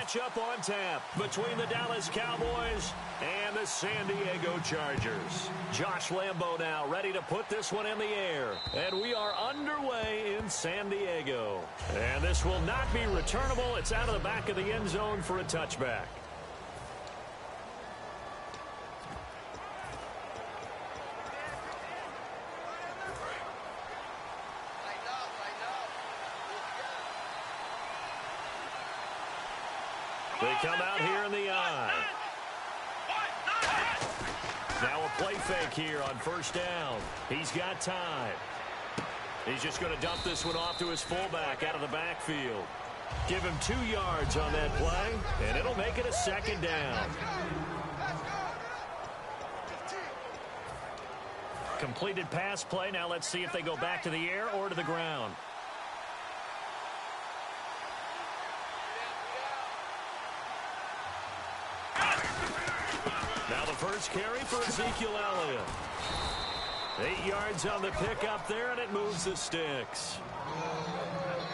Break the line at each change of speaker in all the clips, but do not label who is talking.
matchup on tap between the Dallas Cowboys and the San Diego Chargers. Josh Lambo now ready to put this one in the air. And we are underway in San Diego. And this will not be returnable. It's out of the back of the end zone for a touchback. They come out here in the eye. Now a play fake here on first down. He's got time. He's just going to dump this one off to his fullback out of the backfield. Give him 2 yards on that play, and it'll make it a second down. Completed pass play. Now let's see if they go back to the air or to the ground. Now the first carry for Ezekiel Elliott. 8 yards on the pickup there, and it moves the sticks.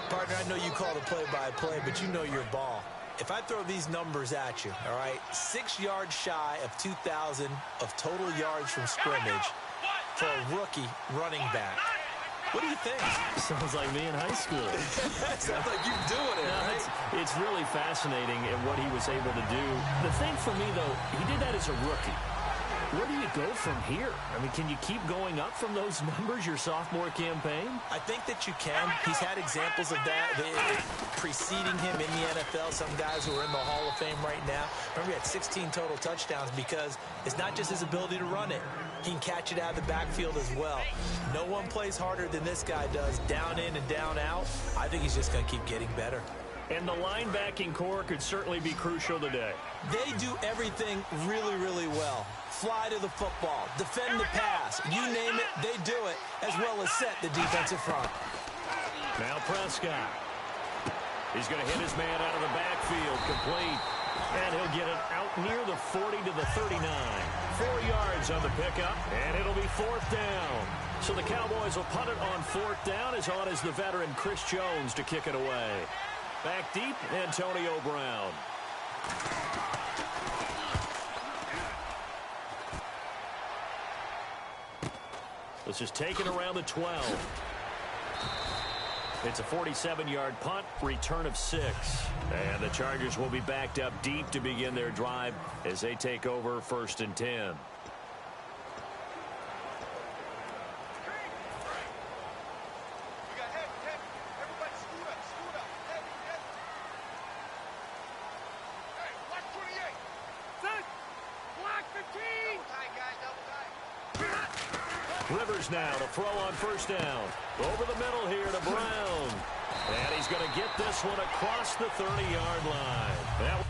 Partner, I know you call the play-by-play, but you know your ball. If I throw these numbers at you, all right, 6 yards shy of 2,000 of total yards from scrimmage for a rookie running back. What do you think?
Sounds like me in high school.
Sounds like you doing it, right?
It's really fascinating in what he was able to do. The thing for me, though, he did that as a rookie. Where do you go from here? I mean, can you keep going up from those numbers your sophomore campaign?
I think that you can. He's had examples of that preceding him in the NFL. Some guys who are in the Hall of Fame right now. Remember, he had 16 total touchdowns because it's not just his ability to run it. He can catch it out of the backfield as well. No one plays harder than this guy does, down in and down out. I think he's just going to keep getting better.
And the linebacking core could certainly be crucial today.
They do everything really, really well. Fly to the football, defend the pass, you name it, they do it, as well as set the defensive front.
Now Prescott. He's going to hit his man out of the backfield, complete. And he'll get it out near the 40 to the 39. 4 yards on the pickup, and it'll be 4th down. So the Cowboys will punt it on 4th down, as on as the veteran Chris Jones to kick it away. Back deep, Antonio Brown. This is taken around the 12. It's a 47-yard punt, return of 6. And the Chargers will be backed up deep to begin their drive as they take over 1st and 10. Rivers now to throw on 1st down. Over the middle here to Brown. And he's going to get this one across the 30-yard line.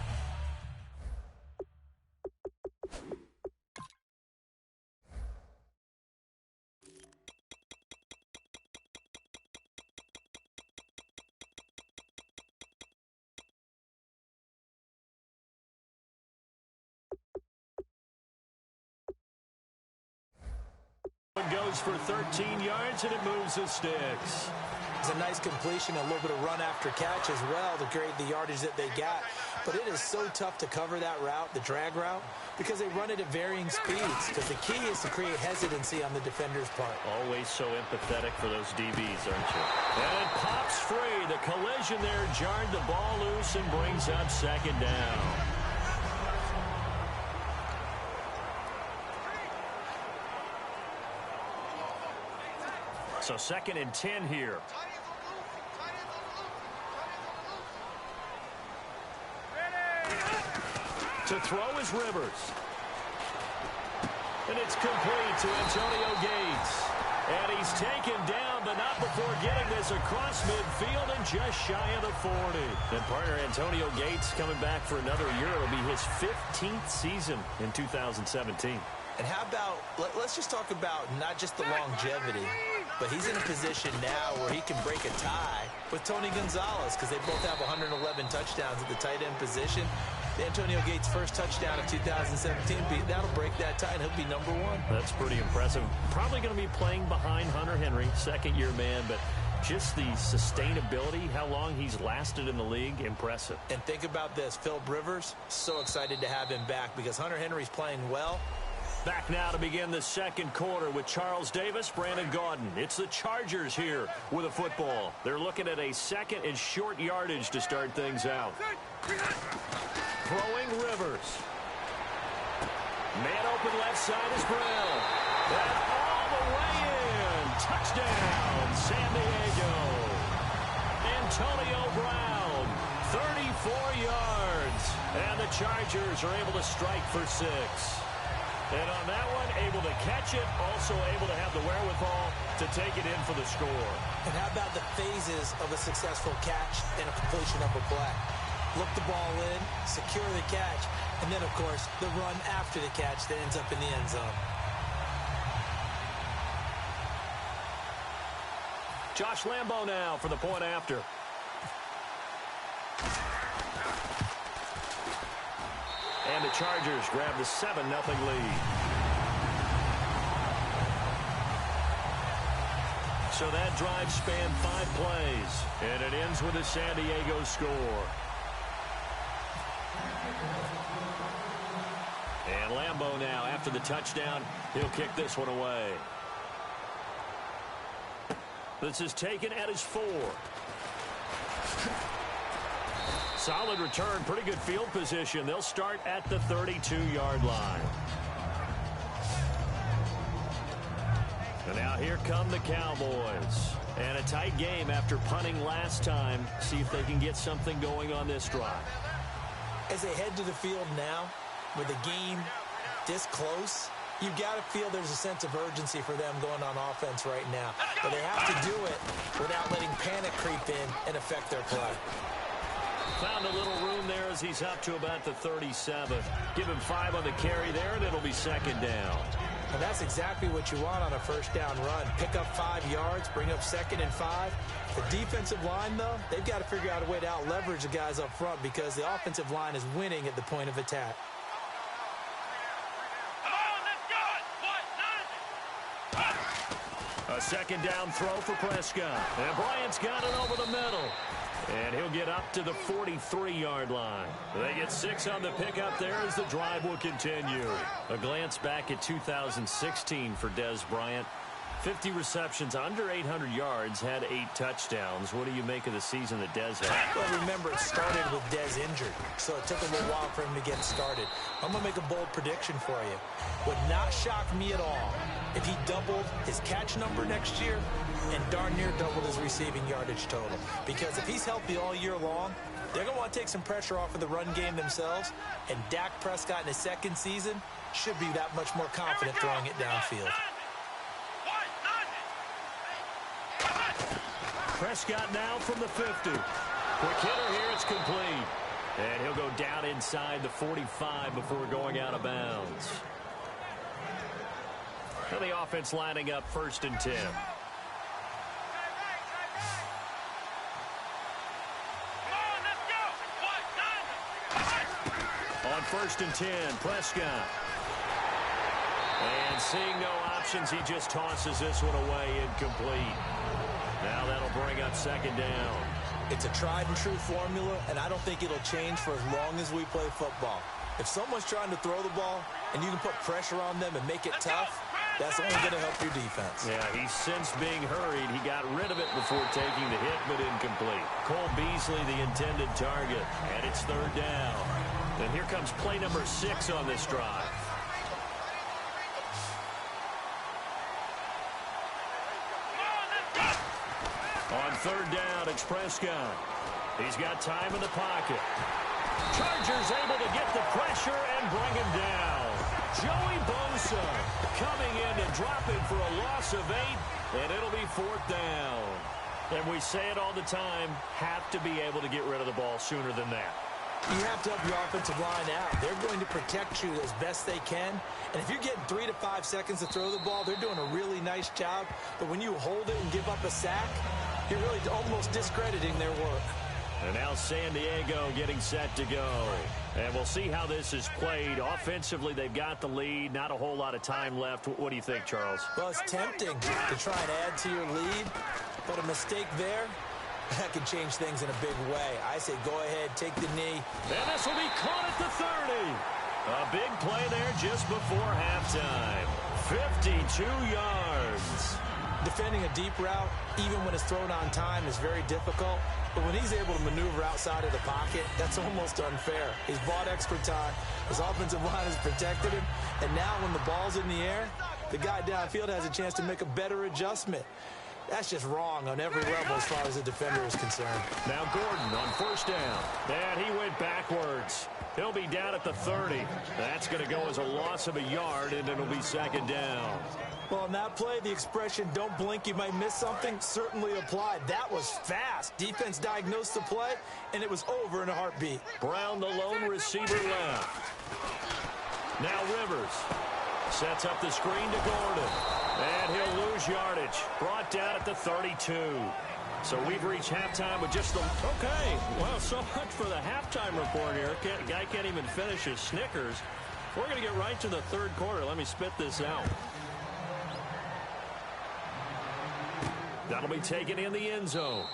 Goes for 13 yards, and it moves the sticks.
It's a nice completion, a little bit of run after catch as well to create the yardage that they got. But it is so tough to cover that route, the drag route, because they run it at varying speeds. Because the key is to create hesitancy on the defender's part.
Always so empathetic for those DBs, aren't you? And it pops free. The collision there jarred the ball loose and brings up 2nd down. So 2nd and 10 here. To throw is Rivers. And it's complete to Antonio Gates. And he's taken down, but not before getting this across midfield and just shy of the 40. And partner Antonio Gates coming back for another year. It'll be his 15th season in 2017.
And how about, let's just talk about not just the longevity, but he's in a position now where he can break a tie with Tony Gonzalez because they both have 111 touchdowns at the tight end position. The Antonio Gates' first touchdown of 2017, that'll break that tie, and he'll be #1.
That's pretty impressive. Probably going to be playing behind Hunter Henry, second-year man, but Just the sustainability, how long he's lasted in the league, impressive.
And think about this, Phil Rivers, so excited to have him back because Hunter Henry's playing well.
Back now to begin the second quarter with Charles Davis, Brandon Gaudin. It's the Chargers here with a football. They're looking at a second and short yardage to start things out. Throwing Rivers. Man open left side is Brown. And all the way in. Touchdown, San Diego. Antonio Brown, 34 yards. And the Chargers are able to strike for 6. And on that one, able to catch it, also able to have the wherewithal to take it in for the score.
And how about the phases of a successful catch and a completion of a play? Look the ball in, secure the catch, and then, of course, the run after the catch that ends up in the end zone.
Josh Lambo now for the point after. And the Chargers grab the 7-0 lead. So that drive spanned 5 plays, and it ends with a San Diego score. And Lambo now, after the touchdown, he'll kick this one away. This is taken at his 4. Solid return, pretty good field position. They'll start at the 32-yard line. And now here come the Cowboys. And a tight game after punting last time. See if they can get something going on this drive.
As they head to the field now, with the game this close, you've got to feel there's a sense of urgency for them going on offense right now. But they have to do it without letting panic creep in and affect their play.
Found a little room there as he's up to about the 37. Give him 5 on the carry there, and it'll be second down.
And that's exactly what you want on a first down run. Pick up 5 yards, bring up 2nd and 5. The defensive line, though, they've got to figure out a way to out-leverage the guys up front because the offensive line is winning at the point of attack.
A second down throw for Prescott. And Bryant's got it over the middle. And he'll get up to the 43-yard line. They get 6 on the pickup there as the drive will continue. A glance back at 2016 for Dez Bryant. 50 receptions, under 800 yards, had 8 touchdowns. What do you make of the season that Dez had?
Well, remember, it started with Dez injured, so it took a little while for him to get started. I'm going to make a bold prediction for you. Would not shock me at all if he doubled his catch number next year and darn near doubled his receiving yardage total. Because if he's healthy all year long, they're going to want to take some pressure off of the run game themselves, and Dak Prescott in his second season should be that much more confident throwing it downfield.
Prescott now from the 50. Quick hitter here, it's complete. And he'll go down inside the 45 before going out of bounds. And the offense lining up 1st and 10. On 1st and 10, Prescott. And seeing no options, he just tosses this one away, incomplete. Now that'll bring up 2nd down.
It's a tried-and-true formula, and I don't think it'll change for as long as we play football. If someone's trying to throw the ball and you can put pressure on them and make it tough, that's only going to help your defense.
Yeah, he's since being hurried. He got rid of it before taking the hit, but incomplete. Cole Beasley, the intended target, and it's 3rd down. And here comes play number 6 on this drive. On 3rd down, it's Prescott. He's got time in the pocket. Chargers able to get the pressure and bring him down. Joey Bosa coming in and dropping for a loss of 8, and it'll be 4th down. And we say it all the time, have to be able to get rid of the ball sooner than that.
You have to help your offensive line out. They're going to protect you as best they can. And if you're getting 3 to 5 seconds to throw the ball, they're doing a really nice job. But when you hold it and give up a sack, you're really almost discrediting their work.
And now San Diego getting set to go. And we'll see how this is played. Offensively, they've got the lead. Not a whole lot of time left. What do you think, Charles?
Well, it's tempting to try and add to your lead. But a mistake there, that could change things in a big way. I say go ahead, take the knee.
And this will be caught at the 30. A big play there just before halftime. 52 yards.
Defending a deep route, even when it's thrown on time, is very difficult. But when he's able to maneuver outside of the pocket, that's almost unfair. He's bought extra time. His offensive line has protected him. And now when the ball's in the air, the guy downfield has a chance to make a better adjustment. That's just wrong on every level as far as the defender is concerned.
Now Gordon on first down. And he went backwards. He'll be down at the 30. That's going to go as a loss of a yard, and it'll be second down.
Well, on that play, the expression, don't blink, you might miss something, certainly applied. That was fast. Defense diagnosed the play, and it was over in a heartbeat.
Brown, the lone receiver left. Now Rivers sets up the screen to Gordon. And he'll lose yardage. Brought down at the 32. So we've reached halftime with just the... Okay, well, so much for the halftime report here. Guy can't even finish his Snickers. We're going to get right to the third quarter. Let me spit this out. That'll be taken in the end zone.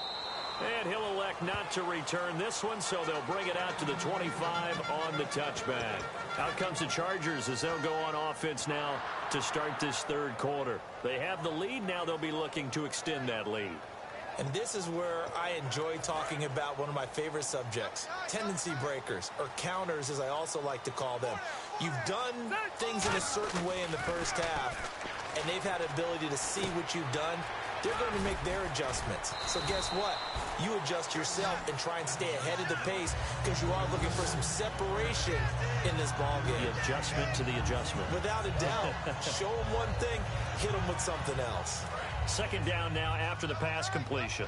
And he'll elect not to return this one, so they'll bring it out to the 25 on the touchback. Out comes the Chargers as they'll go on offense now to start this third quarter. They have the lead. Now they'll be looking to extend that lead.
And this is where I enjoy talking about one of my favorite subjects, tendency breakers, or counters as I also like to call them. You've done things in a certain way in the first half, and they've had the ability to see what you've done. They're going to make their adjustments. So guess what? You adjust yourself and try and stay ahead of the pace because you are looking for some separation in this ball game.
The adjustment to the adjustment.
Without a doubt. Show them one thing, hit them with something else.
Second down now after the pass completion.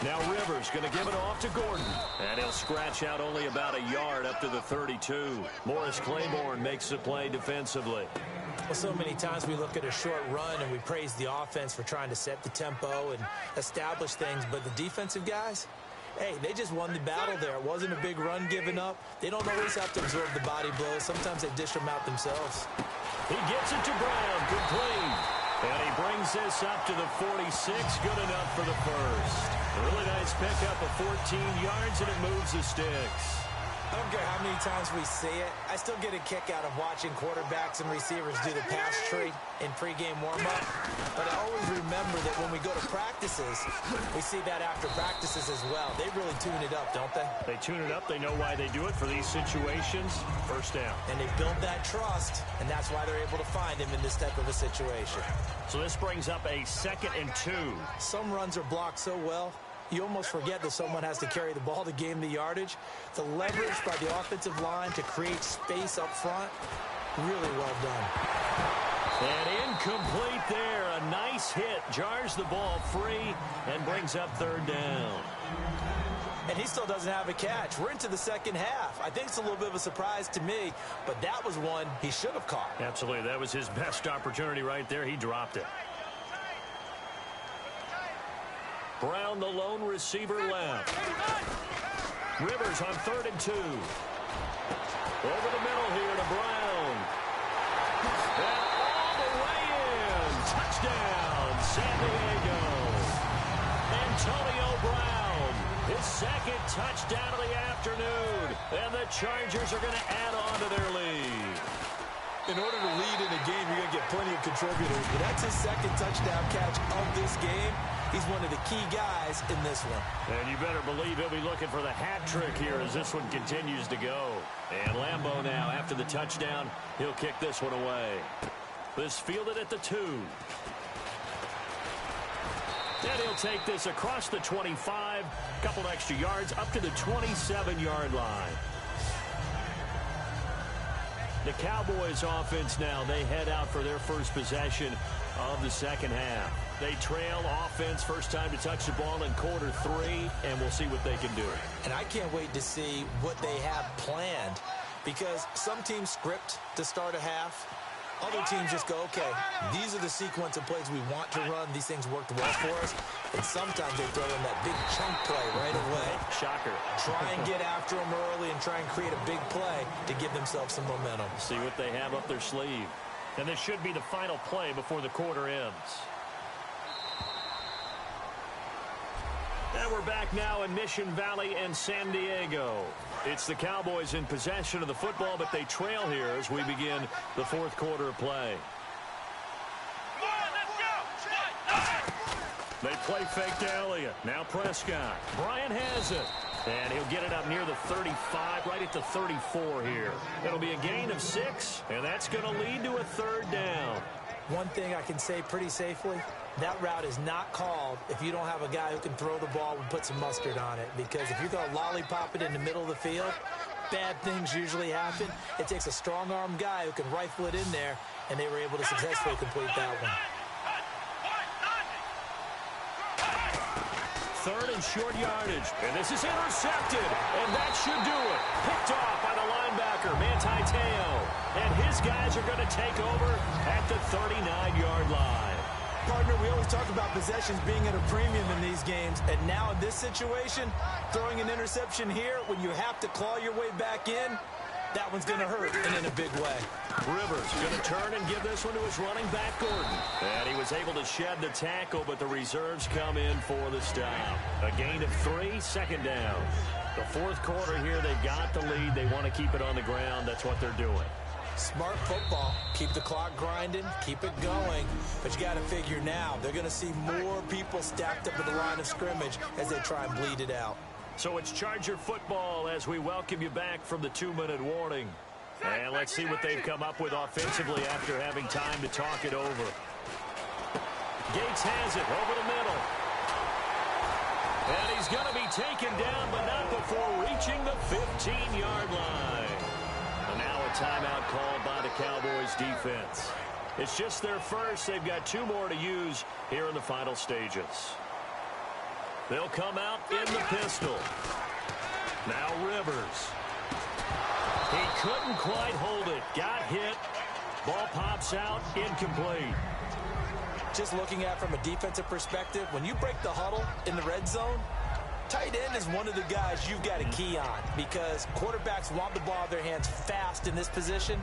Now Rivers going to give it off to Gordon. And he'll scratch out only about a yard up to the 32. Morris Claiborne makes the play defensively.
Well, so many times we look at a short run and we praise the offense for trying to set the tempo and establish things. But the defensive guys, hey, they just won the battle there. It wasn't a big run given up. They don't always have to absorb the body blows. Sometimes they dish them out themselves.
He gets it to Brown, complete. And he brings this up to the 46, good enough for the first. A really nice pickup of 14 yards, and it moves the sticks.
I don't care how many times we see it. I still get a kick out of watching quarterbacks and receivers do the pass tree in pregame warm-up. But I always remember that when we go to practices, we see that after practices as well. They really tune it up, don't they?
They tune it up. They know why they do it for these situations. First down.
And they build that trust, and that's why they're able to find him in this type of a situation.
So this brings up a 2nd and 2.
Some runs are blocked so well, you almost forget that someone has to carry the ball to gain the yardage. The leverage by the offensive line to create space up front, really well done.
And incomplete there. A nice hit. Jars the ball free and brings up third down.
And he still doesn't have a catch. We're into the second half. I think it's a little bit of a surprise to me, but that was one he should have caught.
Absolutely. That was his best opportunity right there. He dropped it. Brown, the lone receiver left. Rivers on 3rd and 2. Over the middle here to Brown. And all the way in. Touchdown, San Diego. Antonio Brown, his 2nd touchdown of the afternoon. And the Chargers are going to add on to their lead.
In order to lead in a game, you're going to get plenty of contributors. But that's his 2nd touchdown catch of this game. He's one of the key guys in this one.
And you better believe he'll be looking for the hat trick here as this one continues to go. And Lambeau now, after the touchdown, he'll kick this one away. This fielded at the 2. And he'll take this across the 25, a couple extra yards, up to the 27-yard line. The Cowboys offense now, they head out for their first possession of the second half. They trail offense, first time to touch the ball in quarter 3, and we'll see what they can do.
And I can't wait to see what they have planned, because some teams script to start a half, Other teams just go, okay, these are the sequence of plays we want to run. These things worked well for us. And sometimes they throw in that big chunk play right away.
Shocker.
Try and get after them early and try and create a big play to give themselves some momentum.
See what they have up their sleeve. And this should be the final play before the quarter ends. And we're back now in Mission Valley and San Diego. It's the Cowboys in possession of the football, but they trail here as we begin the fourth quarter of play. They play fake to Elliott. Now Prescott. Bryant has it. And he'll get it up near the 35, right at the 34 here. It'll be a gain of 6, and that's going to lead to a third down.
One thing I can say pretty safely, that route is not called if you don't have a guy who can throw the ball and put some mustard on it. Because if you're going to lollipop it in the middle of the field, bad things usually happen. It takes a strong-arm guy who can rifle it in there, and they were able to successfully complete that one.
Third and short yardage. And this is intercepted. And that should do it. Picked off by the linebacker, Manti Te'o. And his guys are going to take over at the 39-yard line.
Partner, we always talk about possessions being at a premium in these games. And now in this situation, throwing an interception here when you have to claw your way back in, that one's going to hurt, and in a big way.
Rivers going to turn and give this one to his running back, Gordon. And he was able to shed the tackle, but the reserves come in for the stop. A gain of 3, second down. The fourth quarter here, they've got the lead. They want to keep it on the ground. That's what they're doing.
Smart football. Keep the clock grinding. Keep it going. But you got to figure now, they're going to see more people stacked up at the line of scrimmage as they try and bleed it out.
So it's Charger football as we welcome you back from the 2-minute warning. And let's see what they've come up with offensively after having time to talk it over. Gates has it over the middle. And he's going to be taken down, but not before reaching the 15-yard line. And now a timeout called by the Cowboys defense. It's just their first. They've got 2 more to use here in the final stages. They'll come out in the pistol. Now Rivers. He couldn't quite hold it. Got hit. Ball pops out. Incomplete.
Just looking at it from a defensive perspective, when you break the huddle in the red zone, tight end is one of the guys you've got to key on because quarterbacks want the ball in their hands fast in this position,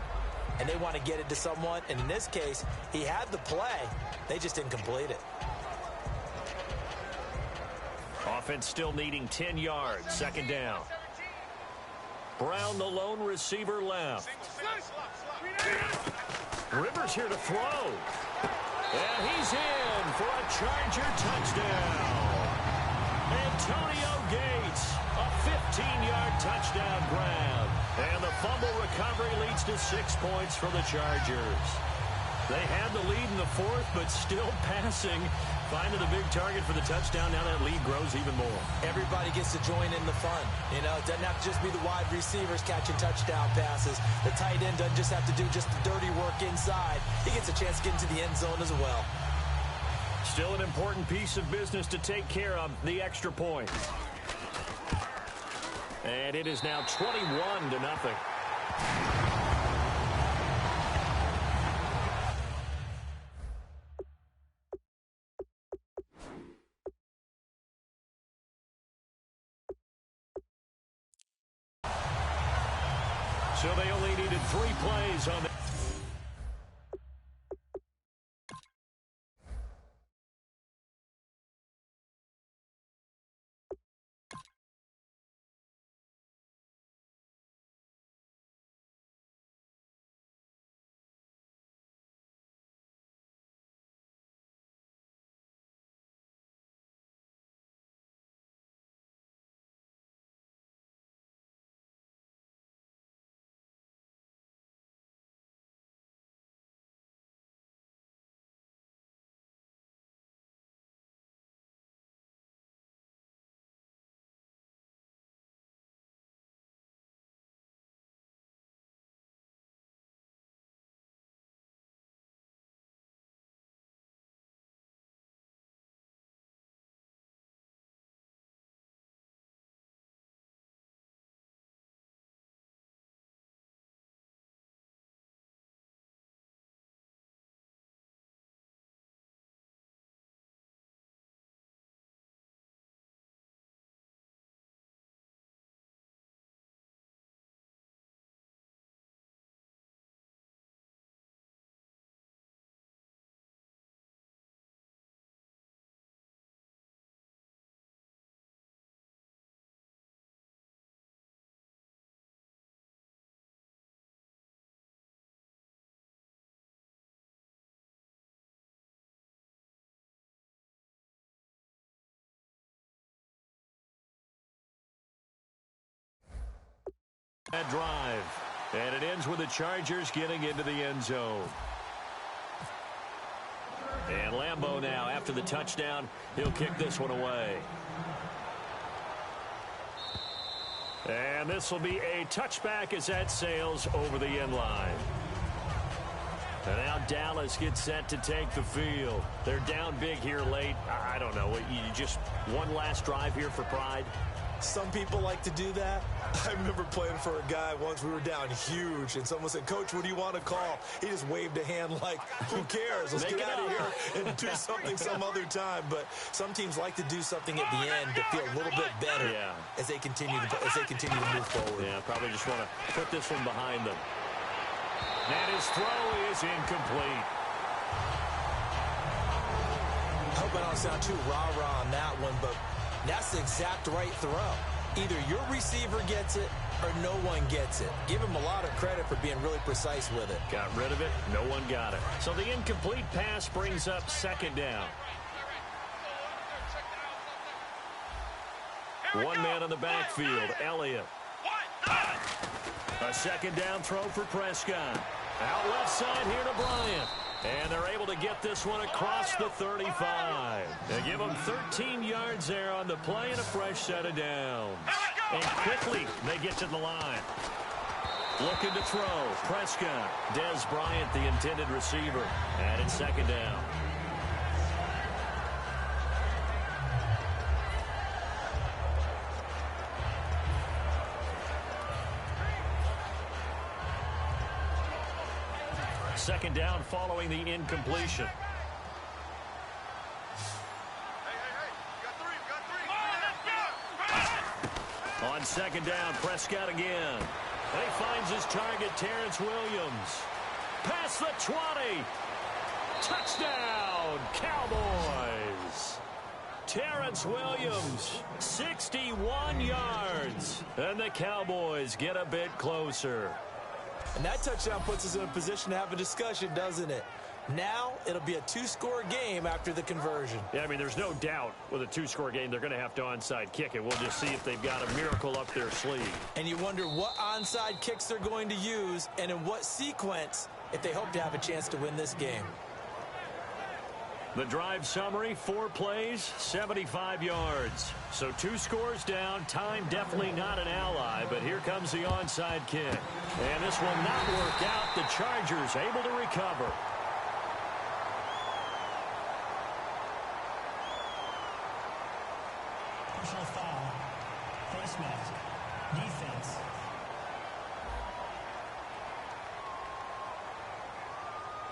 and they want to get it to someone. And in this case, he had the play. They just didn't complete it.
Offense still needing 10 yards. Second down. Brown, the lone receiver, left. Rivers here to throw. And he's in for a Charger touchdown. Antonio Gates, a 15-yard touchdown grab. And the fumble recovery leads to 6 points for the Chargers. They had the lead in the fourth, but still passing. Finding the big target for the touchdown. Now that lead grows even more.
Everybody gets to join in the fun. You know, it doesn't have to just be the wide receivers catching touchdown passes. The tight end doesn't just have to do just the dirty work inside. He gets a chance to get into the end zone as well.
Still an important piece of business to take care of, the extra point. And it is now 21-0. So they only needed 3 plays on the That drive. And it ends with the Chargers getting into the end zone. And Lambeau now, after the touchdown, he'll kick this one away. And this will be a touchback as that sails over the end line. And now Dallas gets set to take the field. They're down big here late. I don't know. You just one last drive here for pride?
Some people like to do that. I remember playing for a guy once. We were down huge, and someone said, "Coach, what do you want to call?" He just waved a hand like, who cares? Let's get out of here and do something some other time. But some teams like to do something at the end to feel a little bit better as they continue to move forward.
Yeah, probably just want to put this one behind them. And his throw is incomplete.
I hope I don't sound too rah-rah on that one, but that's the exact right throw. Either your receiver gets it or no one gets it. Give him a lot of credit for being really precise with it.
Got rid of it. No one got it. So the incomplete pass brings up second down. One man on the backfield, Elliott. A second down throw for Prescott. Out left side here to Bryant. And they're able to get this one across the 35. They give them 13 yards there on the play and a fresh set of downs. And quickly they get to the line. Looking to throw. Prescott. Des Bryant, the intended receiver. And it's second down. Second down following the incompletion. On second down, Prescott again. And he finds his target, Terrence Williams. Past the 20. Touchdown, Cowboys. Terrence Williams, 61 yards. And the Cowboys get a bit closer.
And that touchdown puts us in a position to have a discussion, doesn't it? Now it'll be a two-score game after the conversion.
Yeah, I mean, there's no doubt with a two-score game they're going to have to onside kick it. We'll just see if they've got a miracle up their sleeve.
And you wonder what onside kicks they're going to use and in what sequence if they hope to have a chance to win this game.
The drive summary, 4 plays, 75 yards. So 2 scores down, time definitely not an ally, but here comes the onside kick. And this will not work out. The Chargers able to recover.
Personal foul, face mask, defense.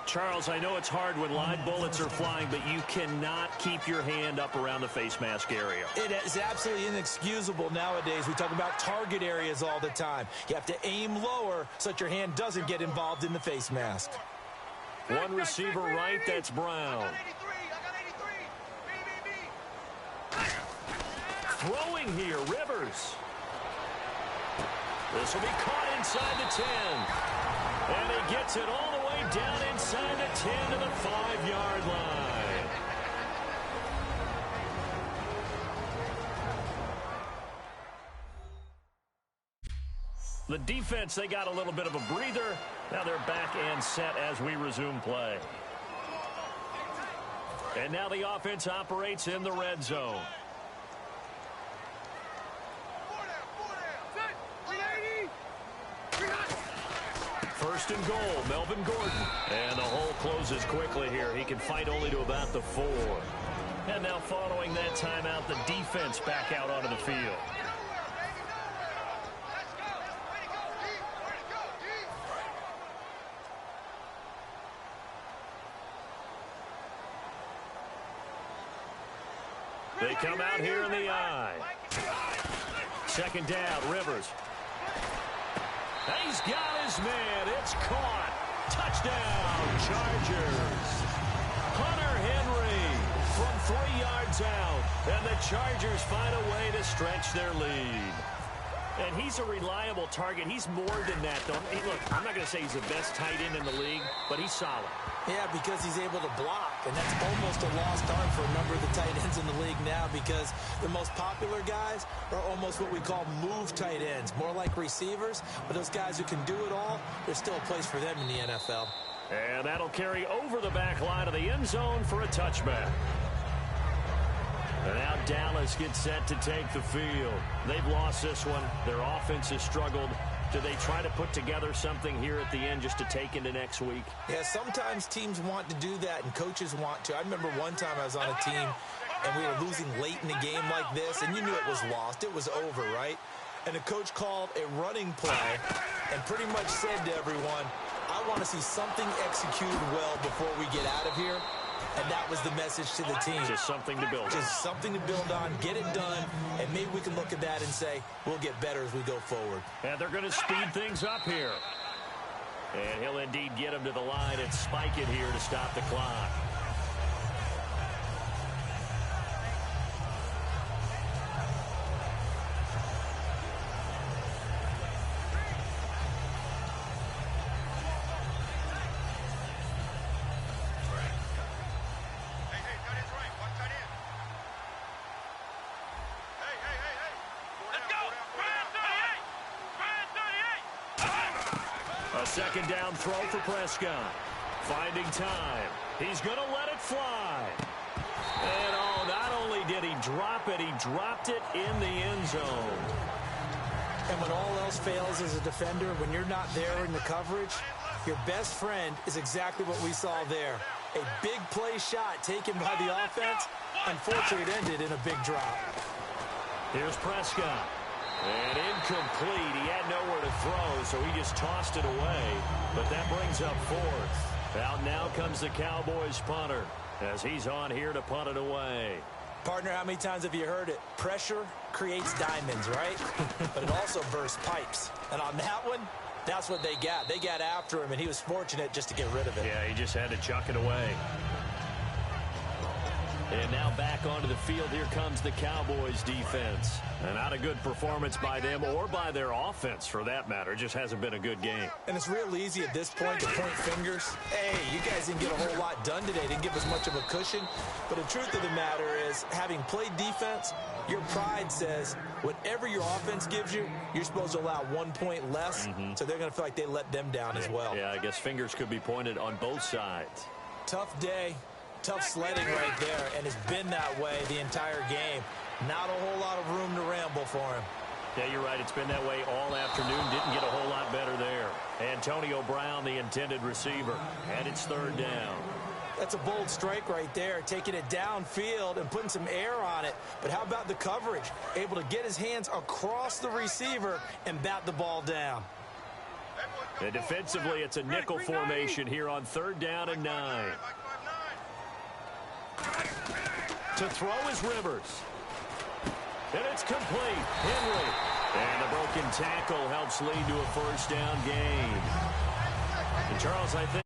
Charles, I know it's hard when live bullets are flying, but you cannot keep your hand up around the face mask area.
It is absolutely inexcusable nowadays. We talk about target areas all the time. You have to aim lower so that your hand doesn't get involved in the face mask.
One receiver right, that's Brown. Throwing here, Rivers. This will be caught inside the 10. And he gets it all the way down inside the 10 to the 5-yard line. The defense, they got a little bit of a breather. Now they're back and set as we resume play. And now the offense operates in the red zone. First and goal, Melvin Gordon. And the hole closes quickly here. He can fight only to about the 4. And now following that timeout, the defense back out onto the field. They come out here in the eye. Second down, Rivers. He's got his man. It's caught. Touchdown, Chargers. Hunter Henry from 3 yards out. And the Chargers find a way to stretch their lead. And he's a reliable target. He's more than that, though. Look, I'm not going to say he's the best tight end in the league, but he's solid.
Yeah, because he's able to block, and that's almost a lost art for a number of the tight ends in the league now because the most popular guys are almost what we call move tight ends, more like receivers, but those guys who can do it all, there's still a place for them in the NFL.
And that'll carry over the back line of the end zone for a touchback. And now Dallas gets set to take the field. They've lost this one. Their offense has struggled. Do they try to put together something here at the end just to take into next week?
Yeah, sometimes teams want to do that and coaches want to. I remember one time I was on a team and we were losing late in a game like this, and you knew it was lost. It was over, right? And the coach called a running play and pretty much said to everyone, I want to see something executed well before we get out of here. And that was the message to the team.
Just something to build on.
Just something to build on, get it done, and maybe we can look at that and say, we'll get better as we go forward.
And they're going to speed things up here. And he'll indeed get him to the line and spike it here to stop the clock. A second down throw for Prescott. Finding time. He's going to let it fly. And oh, not only did he drop it, he dropped it in the end zone.
And when all else fails as a defender, when you're not there in the coverage, your best friend is exactly what we saw there. A big play shot taken by the offense. Unfortunately, it ended in a big drop.
Here's Prescott. And incomplete. He had nowhere to throw, so he just tossed it away. But that brings up fourth. Out now comes the Cowboys punter as he's on here to punt it away.
Partner, how many times have you heard it? Pressure creates diamonds, right? But it also bursts pipes. And on that one, that's what they got. They got after him, and he was fortunate just to get rid of it.
Yeah, he just had to chuck it away. And now back onto the field, here comes the Cowboys defense. And not a good performance by them or by their offense, for that matter. It just hasn't been a good game.
And it's real easy at this point to point fingers. Hey, you guys didn't get a whole lot done today. Didn't give us much of a cushion. But the truth of the matter is, having played defense, your pride says whatever your offense gives you, you're supposed to allow 1 point less. So they're going to feel like they let them down as well.
Yeah, I guess fingers could be pointed on both sides.
Tough day. Tough sledding right there, and it's been that way the entire game. Not a whole lot of room to ramble for him.
Yeah, you're right. It's been that way all afternoon. Didn't get a whole lot better there. Antonio Brown, the intended receiver, and it's third down.
That's a bold strike right there, taking it downfield and putting some air on it. But how about the coverage? Able to get his hands across the receiver and bat the ball down.
And defensively, it's a nickel formation here on third down and 9. To throw is Rivers. And it's complete. Henry. And the broken tackle helps lead to a first down gain. And Charles, I think